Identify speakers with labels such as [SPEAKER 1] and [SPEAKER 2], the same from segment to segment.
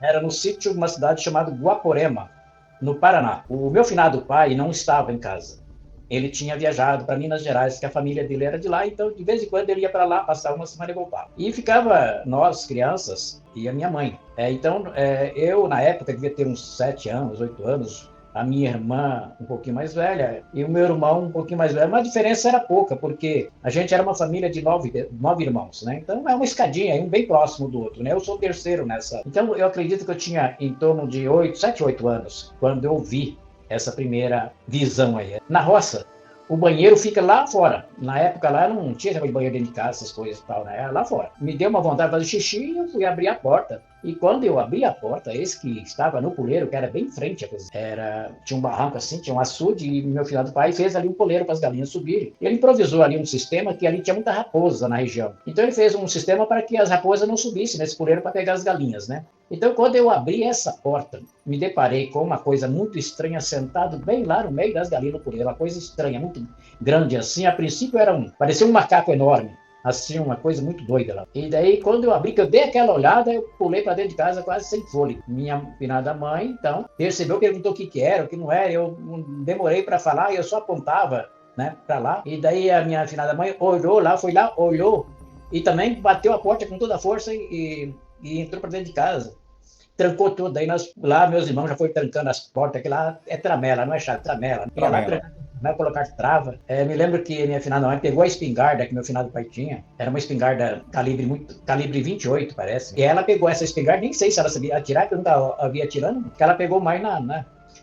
[SPEAKER 1] Era no sítio de uma cidade chamada Guaporema, no Paraná. O meu finado pai não estava em casa. Ele tinha viajado para Minas Gerais, que a família dele era de lá, então de vez em quando ele ia para lá, passar uma semana e voltava. E ficava nós, crianças, e a minha mãe. Eu, na época, devia ter uns 7 anos, 8 anos, a minha irmã um pouquinho mais velha e o meu irmão um pouquinho mais velho, mas a diferença era pouca, porque a gente era uma família de 9 irmãos, né? Então é uma escadinha, um bem próximo do outro, né? Eu sou o terceiro nessa. Então eu acredito que eu tinha em torno de 7, 8 anos, quando eu vi essa primeira visão aí. Na roça, o banheiro fica lá fora. Na época lá não tinha banheiro dentro de casa, essas coisas e tal, né? Era lá fora. Me deu uma vontade de fazer xixi e eu fui abrir a porta. E quando eu abri a porta, esse que estava no puleiro, que era bem em frente à cozinha, tinha um barranco assim, tinha um açude, e meu filho do pai fez ali um puleiro para as galinhas subirem. Ele improvisou ali um sistema que ali tinha muita raposa na região. Então ele fez um sistema para que as raposas não subissem nesse puleiro para pegar as galinhas, né? Então, quando eu abri essa porta, me deparei com uma coisa muito estranha, sentado bem lá no meio das galinhas no puleiro. Uma coisa estranha, muito grande assim. A princípio parecia um macaco enorme. Assim, uma coisa muito doida lá. E daí, quando eu abri, que eu dei aquela olhada, eu pulei para dentro de casa quase sem fôlego. Minha finada mãe, então, percebeu, perguntou o que era, o que não era. Eu demorei para falar e eu só apontava, né, para lá. E daí a minha finada mãe olhou lá, foi lá, olhou e também bateu a porta com toda a força e entrou para dentro de casa. Trancou tudo. Daí lá meus irmãos já foram trancando as portas, que lá é tramela, não é chave, tramela. Ia lá vai colocar trava. Me lembro que minha finada mãe pegou a espingarda que meu finado pai tinha. Era uma espingarda calibre 28, parece. E ela pegou essa espingarda, nem sei se ela sabia atirar, porque eu nunca havia atirando, porque ela pegou mais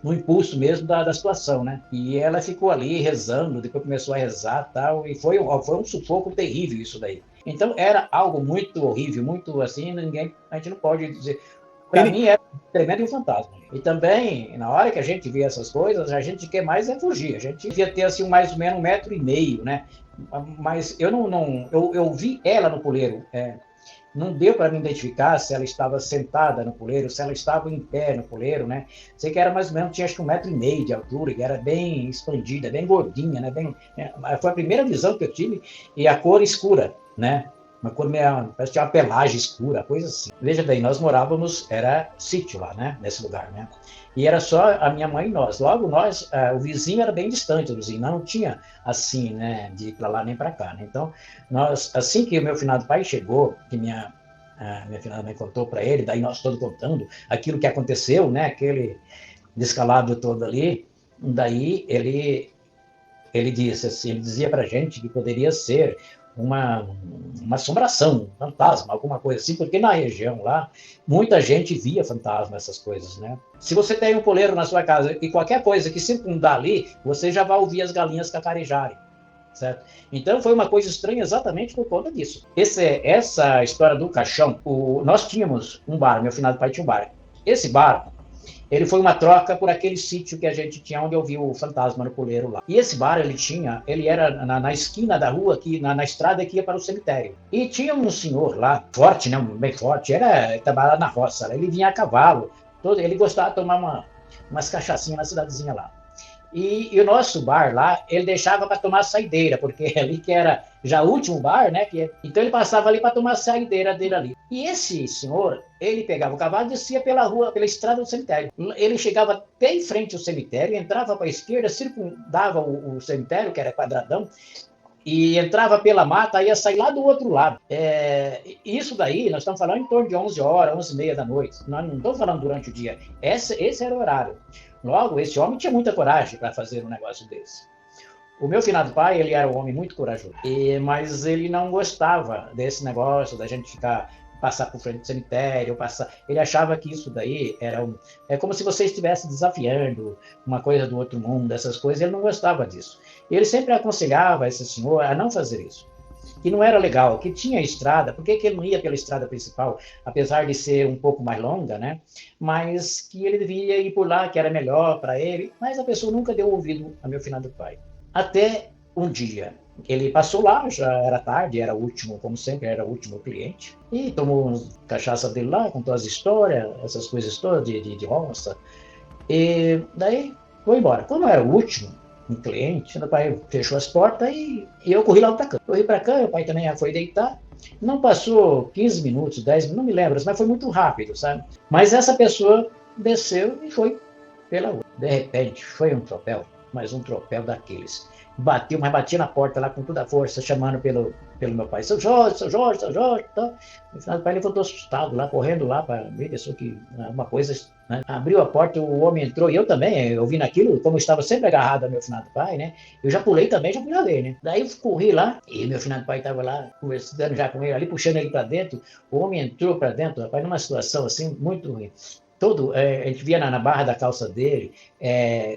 [SPEAKER 1] no impulso mesmo da situação, né? E ela ficou ali rezando, depois começou a rezar e tal, e foi um sufoco terrível isso daí. Então era algo muito horrível, muito assim, a gente não pode dizer. Para mim era tremendo um fantasma. E também, na hora que a gente vê essas coisas, a gente quer mais é fugir. A gente devia ter assim mais ou menos 1,5 m, né? Mas eu vi ela no puleiro. Não deu para me identificar se ela estava sentada no puleiro, se ela estava em pé no puleiro, né? Sei que era mais ou menos, tinha acho que 1,5 m de altura, e era bem expandida, bem gordinha, né? Foi a primeira visão que eu tive, e a cor escura, né? Uma cor meio, parece que tinha uma pelagem escura, coisa assim. Veja bem, nós morávamos, era sítio lá, né? Nesse lugar, né? E era só a minha mãe e nós. Logo nós, o vizinho era bem distante, o vizinho não tinha assim, né? De ir para lá nem para cá, né? Então, nós, assim que o meu finado pai chegou, que minha finada mãe contou para ele, daí nós todos contando aquilo que aconteceu, né? Aquele descalabro todo ali. Daí ele disse assim, ele dizia para a gente que poderia ser uma assombração, um fantasma, alguma coisa assim, porque na região lá, muita gente via fantasma, essas coisas, né? Se você tem um poleiro na sua casa e qualquer coisa que circundar ali, você já vai ouvir as galinhas cacarejarem, certo? Então foi uma coisa estranha exatamente por conta disso. Essa história do caixão, nós tínhamos um bar, meu finado pai tinha um bar. Esse bar, ele foi uma troca por aquele sítio que a gente tinha, onde eu vi o fantasma no puleiro lá. E esse bar, ele era na esquina da rua, aqui, na estrada que ia para o cemitério. E tinha um senhor lá, forte, né, bem forte, trabalhava na roça, ele vinha a cavalo, ele gostava de tomar umas cachaçinhas na cidadezinha lá. E o nosso bar lá, ele deixava para tomar saideira, porque ali que era já o último bar, né? Então ele passava ali para tomar a saideira dele ali. E esse senhor, ele pegava o cavalo e descia pela rua, pela estrada do cemitério. Ele chegava até em frente ao cemitério, entrava para a esquerda, circundava o cemitério, que era quadradão, e entrava pela mata, ia sair lá do outro lado. Isso daí, nós estamos falando em torno de 11 horas, 11h30 da noite. Nós não estamos falando durante o dia. Esse era o horário. Logo, esse homem tinha muita coragem para fazer um negócio desse. O meu finado pai, ele era um homem muito corajoso, mas ele não gostava desse negócio da gente passar por frente do cemitério, ele achava que isso daí é como se você estivesse desafiando uma coisa do outro mundo, essas coisas, ele não gostava disso. Ele sempre aconselhava esse senhor a não fazer isso, que não era legal, que tinha estrada, por que ele não ia pela estrada principal, apesar de ser um pouco mais longa, né? Mas que ele devia ir por lá, que era melhor para ele, mas a pessoa nunca deu ouvido a meu finado pai. Até um dia, ele passou lá, já era tarde, era o último, como sempre, era o último cliente, e tomou cachaça dele lá, contou as histórias, essas coisas todas de roça, e daí foi embora. Como era o último, um cliente, o pai fechou as portas e eu corri lá para cá. Corri para cá, o pai também já foi deitar. Não passou 15 minutos, 10 minutos, não me lembro, mas foi muito rápido, sabe? Mas essa pessoa desceu e foi pela rua. De repente, foi um tropel, mas um tropel daqueles. Bateu, mas batia na porta lá com toda a força, chamando pelo meu pai, Seu Jorge, Seu Jorge, Seu Jorge. Então, no final, o pai levantou assustado lá, correndo lá para ver, pensou que uma coisa, né? Abriu a porta, o homem entrou, e eu também, ouvindo aquilo, como eu estava sempre agarrado ao meu finado pai, né? Eu já pulei também, já fui lá ver, né? Daí eu corri lá, e meu finado pai estava lá, conversando já com ele ali, puxando ele para dentro. O homem entrou para dentro, rapaz, numa situação assim, muito ruim. A gente via na barra da calça dele,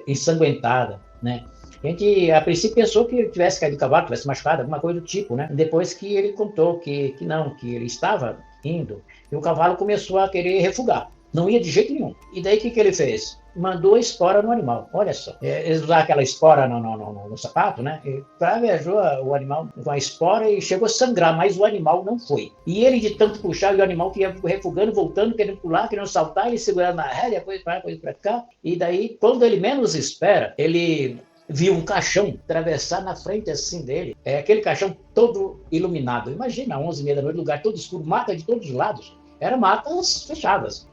[SPEAKER 1] ensanguentada, né? A gente, a princípio, pensou que ele tivesse caído do cavalo, tivesse machucado, alguma coisa do tipo, né? Depois que ele contou que não, que ele estava indo, e o cavalo começou a querer refugar. Não ia de jeito nenhum. E daí, o que ele fez? Mandou a espora no animal. Olha só. Eles usaram aquela espora no sapato, né? E travejou o animal com a espora e chegou a sangrar, mas o animal não foi. E ele, de tanto puxar, e o animal que ia refugando, voltando, querendo pular, querendo saltar, ele segurando na rédea, coisa para cá. E daí, quando ele menos espera, ele viu um caixão atravessar na frente assim dele. Aquele caixão todo iluminado. Imagina, 11h30 da noite, lugar todo escuro, mata de todos os lados. Eram matas fechadas.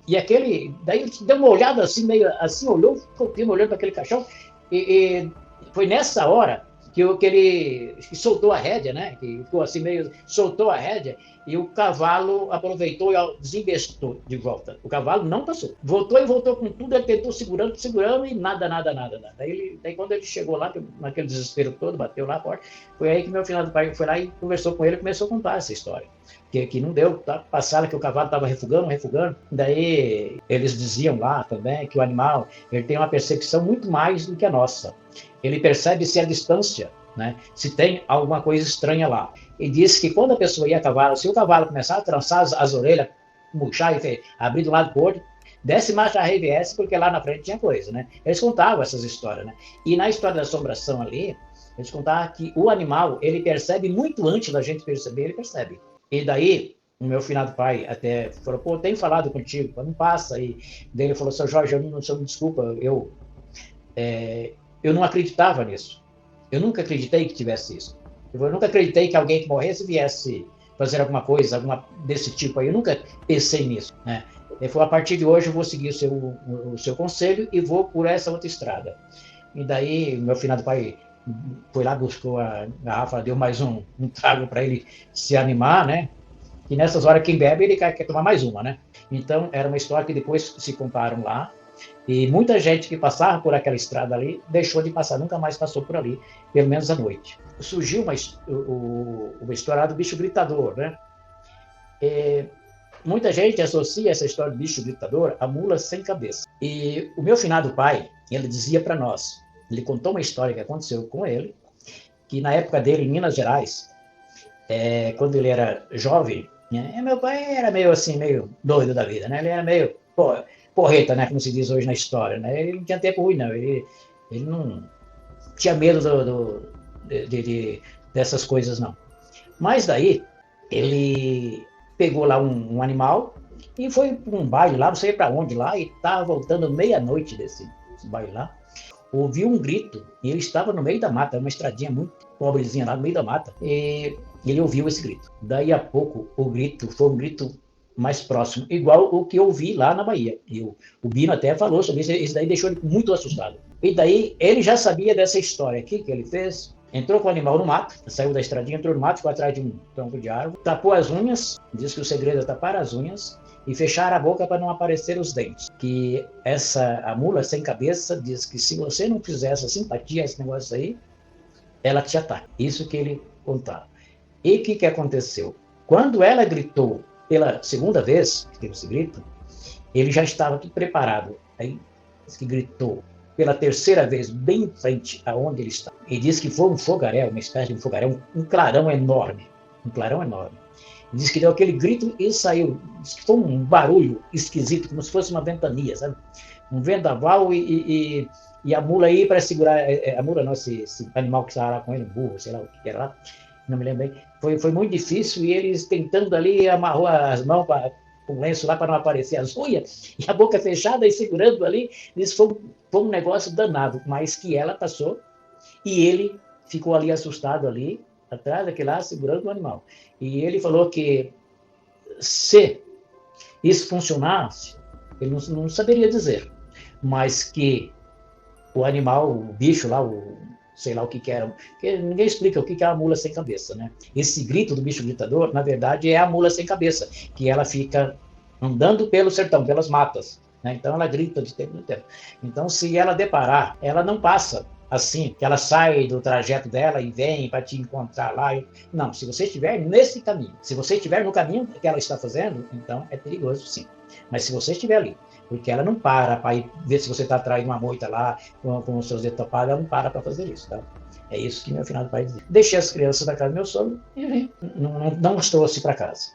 [SPEAKER 1] E aquele, daí ele deu uma olhada assim, meio assim, olhou, ficou olhando para aquele caixão, e foi nessa hora que ele soltou a rédea, né? Que ficou assim meio, soltou a rédea, e o cavalo aproveitou e desinvestou de volta. O cavalo não passou. Voltou com tudo, ele tentou segurando, e nada. Daí quando ele chegou lá, naquele desespero todo, bateu lá a porta, foi aí que meu finado pai foi lá e conversou com ele e começou a contar essa história. Que não deu, passaram que o cavalo estava refugando. Daí eles diziam lá também que o animal ele tem uma percepção muito mais do que a nossa. Ele percebe se a distância, né, se tem alguma coisa estranha lá. E disse que quando a pessoa ia a cavalo, se o cavalo começar a trançar as orelhas, murchar e abrir de um lado para o outro, desce marcha ré e viesse, porque lá na frente tinha coisa, né? Eles contavam essas histórias, né? E na história da assombração ali, eles contavam que o animal, ele percebe muito antes da gente perceber, ele percebe. E daí, o meu finado pai até falou, pô, tenho falado contigo, não passa. E daí ele falou, Seu Jorge, desculpa, eu não acreditava nisso. Eu nunca acreditei que tivesse isso. Eu nunca acreditei que alguém que morresse viesse fazer alguma coisa, desse tipo aí. Eu nunca pensei nisso, né? Ele falou, a partir de hoje eu vou seguir o seu conselho e vou por essa outra estrada. E daí, meu finado pai foi lá, buscou a garrafa, deu mais um trago para ele se animar, né? E nessas horas, quem bebe, ele quer tomar mais uma, né? Então, era uma história que depois se contaram lá, e muita gente que passava por aquela estrada ali, deixou de passar, nunca mais passou por ali, pelo menos à noite. Surgiu uma história do bicho gritador, né? Muita gente associa essa história do bicho gritador a mula sem cabeça. E o meu finado pai, ele dizia para nós, ele contou uma história que aconteceu com ele, que na época dele, em Minas Gerais, quando ele era jovem, né, meu pai era meio assim, meio doido da vida, né? Ele era meio porreta, né? Como se diz hoje na história, né? Ele não tinha tempo ruim, não. Ele não tinha medo dessas coisas, não. Mas daí, ele pegou lá um animal e foi para um baile lá, não sei para onde lá, e estava voltando meia-noite desse baile lá. Ouviu um grito, e ele estava no meio da mata, uma estradinha muito pobrezinha lá no meio da mata, e ele ouviu esse grito. Daí a pouco, o grito foi um grito mais próximo, igual o que eu ouvi lá na Bahia. E o Bino até falou sobre isso, isso daí deixou ele muito assustado. E daí, ele já sabia dessa história aqui que ele fez, entrou com o animal no mato, saiu da estradinha, entrou no mato, ficou atrás de um tronco de árvore, tapou as unhas, diz que o segredo é tapar as unhas, e fechar a boca para não aparecer os dentes. Que a mula sem cabeça diz que se você não fizer essa simpatia, esse negócio aí, ela te ataca. Isso que ele contava. E o que aconteceu? Quando ela gritou pela segunda vez, que teve esse grito, ele já estava tudo preparado. Aí, que gritou pela terceira vez, bem em frente aonde ele estava. E disse que foi um fogaréu, uma espécie de um fogaréu, um clarão enorme. Um clarão enorme. Diz que deu aquele grito e saiu. Diz que foi um barulho esquisito, como se fosse uma ventania, sabe? Um vendaval e a mula aí para segurar. A mula não, esse animal que estava lá com ele, um burro, sei lá o que era lá, não me lembro bem. Foi muito difícil e eles tentando ali, amarrou as mãos com um lenço lá para não aparecer as unhas, e a boca fechada e segurando ali. Isso foi um negócio danado, mas que ela passou e ele ficou ali assustado ali. atrás daquele lá, segurando o animal. E ele falou que se isso funcionasse, ele não saberia dizer, mas que o animal, o bicho lá, sei lá o que era, porque ninguém explica o que é a mula sem cabeça, né? Esse grito do bicho gritador, na verdade, é a mula sem cabeça, que ela fica andando pelo sertão, pelas matas, né? Então ela grita de tempo em tempo. Então, se ela deparar, ela não passa assim, que ela sai do trajeto dela e vem para te encontrar lá. Não, se você estiver nesse caminho, se você estiver no caminho que ela está fazendo, então é perigoso sim. Mas se você estiver ali, porque ela não para ir ver se você está atrás de uma moita lá, com os seus dedos tapados, ela não para fazer isso, tá? É isso que meu finado pai dizia. Deixei as crianças na casa do meu sogro e vim. Não os trouxe para casa.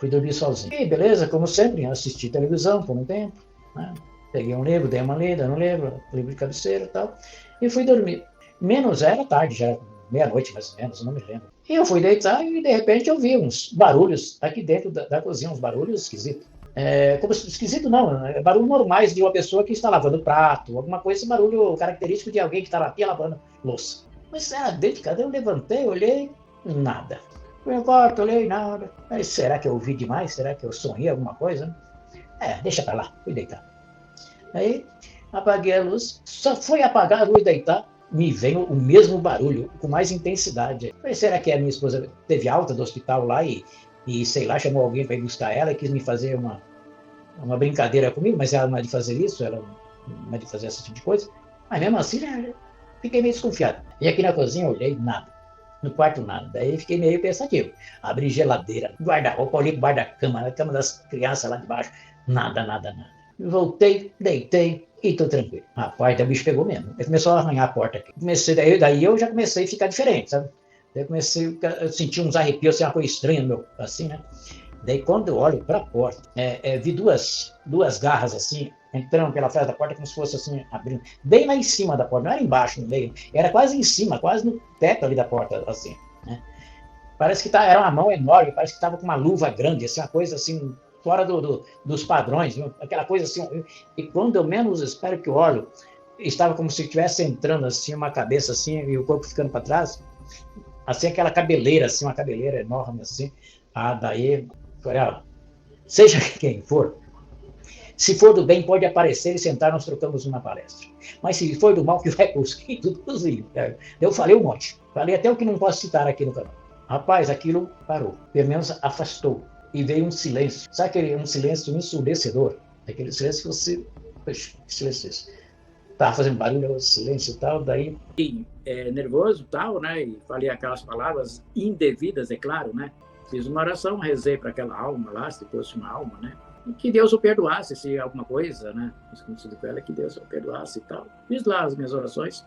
[SPEAKER 1] Fui dormir sozinho. E beleza, como sempre, assisti televisão por um tempo, né? Peguei um livro, dei uma lida no livro de cabeceira e tal, e fui dormir. Era tarde, já era meia-noite mais ou menos, não me lembro. E eu fui deitar e de repente eu vi uns barulhos aqui dentro da cozinha, uns barulhos esquisitos. Como esquisito não, barulhos normais de uma pessoa que está lavando prato, alguma coisa, esse barulho característico de alguém que está aqui lavando louça. Mas dentro de casa eu levantei, olhei, nada. Fui ao quarto, olhei, nada. Mas será que eu ouvi demais? Será que eu sonhei alguma coisa? Deixa pra lá, fui deitar. Aí apaguei a luz, só foi apagar a luz e deitar, me veio o mesmo barulho, com mais intensidade. Mas será que a minha esposa teve alta do hospital lá e sei lá, chamou alguém para ir buscar ela e quis me fazer uma brincadeira comigo, mas ela não é de fazer isso, ela não é de fazer esse tipo de coisa. Mas mesmo assim, né, fiquei meio desconfiado. E aqui na cozinha eu olhei, nada. No quarto, nada. Daí fiquei meio pensativo. Abri geladeira, guarda-roupa, olhei embaixo da cama, na cama das crianças lá de baixo. Nada. Voltei, deitei e tô tranquilo. Rapaz, o bicho pegou mesmo. Ele começou a arranhar a porta aqui. Daí eu já comecei a ficar diferente, sabe? Daí eu comecei a sentir uns arrepios, assim, uma coisa estranha no meu, assim, né? Daí quando eu olho para a porta, vi duas garras assim, entrando pela frente da porta, como se fosse assim, abrindo, bem lá em cima da porta, não era embaixo, no meio, era quase em cima, quase no teto ali da porta, assim, né? Parece que era uma mão enorme, parece que estava com uma luva grande, assim, uma coisa assim, fora dos padrões, viu? Aquela coisa assim, e quando eu menos espero que eu olho, estava como se estivesse entrando assim, uma cabeça assim, e o corpo ficando para trás, assim, aquela cabeleira, assim, uma cabeleira enorme, assim. Daí, falei, seja quem for, se for do bem, pode aparecer e sentar, nós trocamos uma palestra. Mas se for do mal, que vai cuspir tudo cozinho. Eu falei um monte. Falei até o que não posso citar aqui no canal. Rapaz, aquilo parou. Pelo menos afastou. E veio um silêncio. Sabe aquele um silêncio ensurdecedor? Aquele silêncio que você... Poxa, que silêncio é esse? Estava fazendo barulho, silêncio e tal, daí... nervoso e tal, né? E falei aquelas palavras indevidas, é claro, né? Fiz uma oração, rezei para aquela alma lá, se fosse uma alma, né? E que Deus o perdoasse, se alguma coisa, né? Escondido com ela, que Deus o perdoasse e tal. Fiz lá as minhas orações.